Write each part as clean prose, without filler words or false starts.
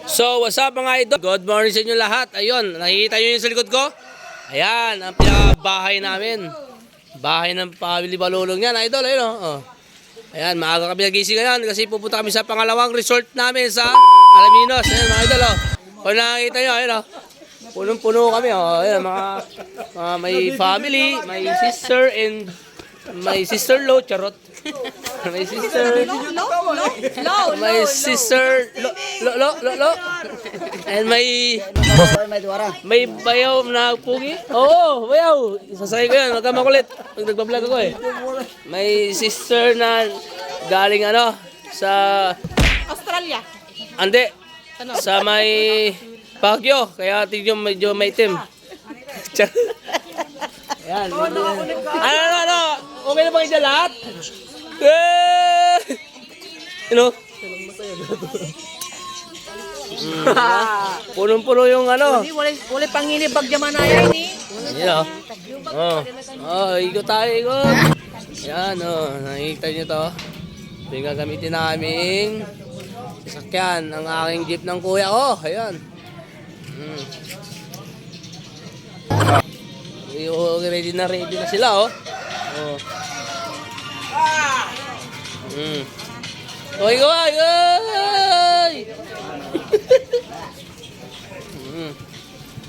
So, what's up mga idol? Good morning sa inyo lahat. Ayun, nakikita nyo yung sa likod ko? Ayan, ang pinakabahay namin. Bahay ng Pamily Balulong yan, idol. Ayun, oh. Ayan, maaga kami nagising ngayon kasi pupunta kami sa pangalawang resort namin sa Alaminos. Ayan, mga idol, oh. Kung nakikita nyo, ayun, oh. Punong-puno kami, oh. Ayan, mga may family, may sister and may sister-in-law, charot. My sister, my sister, lo, and may bayaw na pugi. Oo, bayaw. Sasakay ko yan, wag ka makulit. Pag nagbablog ako eh. May sister na galing sa Australia. Ande, sa may Baguio, kaya tignan medyo may itim. Ayan. Ano, okay na ba kayo dyan lahat? Punong-puno yung Wala panginibag jaman na yan eh. Ikot tayo, ikot. Yan, nakikita nyo to. Ito yung gagamitin naming sasakyan ng aking jeep ng kuya ko. Ayan. Ready na sila, oh. Oy, oy, oy!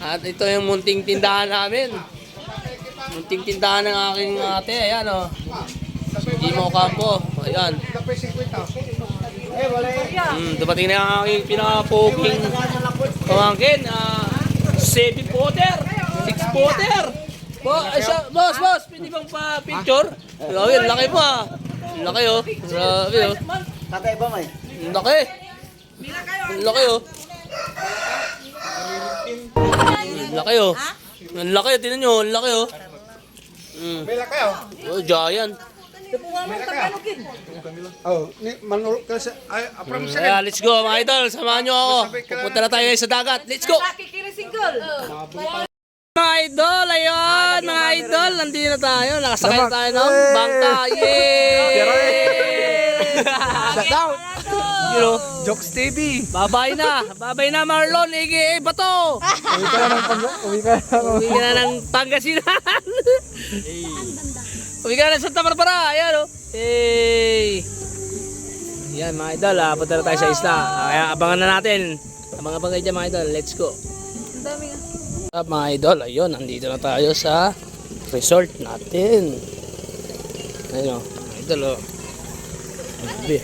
At ito yung munting tindahan namin. Munting tindahan ng aking ate. Ayan, oh. Gimo Campo. Ayan. Dumating na yung aking pinaka-poking pamangkin. 7-footer. 6-footer. Boss, pwede bang pa-picture? Grabe, laki mo ah. Laki oh. Grabe oh. Tatay ba may? Laki. Laki oh. Laki oh. Laki, tinan nyo, laki oh. May laki oh. Oh, giant. Oh, ni manulog ka sa from Kaya let's go mga idol, samahan nyo ako. Pupunta na tayo sa dagat. Let's go. Mga idol, ayun, mga idol, nandito na tayo. Nakasakay na tayo ng bangka. Yay! Shout out! You know, Jokes TV! babay na Marlon, Iggy, Bato. Uwi ka na ng Pangasinan. Uwi ka na ng Santa Barbara, ayan o. Hey! Yan mga idol, punta na tayo sa isla. Kaya abangan na natin. Abang-abang kayo dyan mga idol, let's go. Mga idol, ayun, nandito na tayo sa resort natin. Ayun o, mga idol o. Grabe.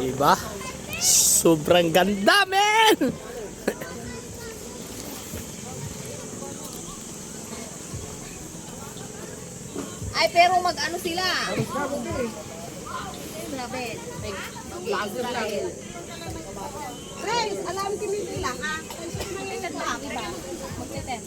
Diba? Sobrang ganda, men! Ay, pero mag-ano sila? Grabe. Mag-Israel. Friends, alam kami nila ha? Mag-10.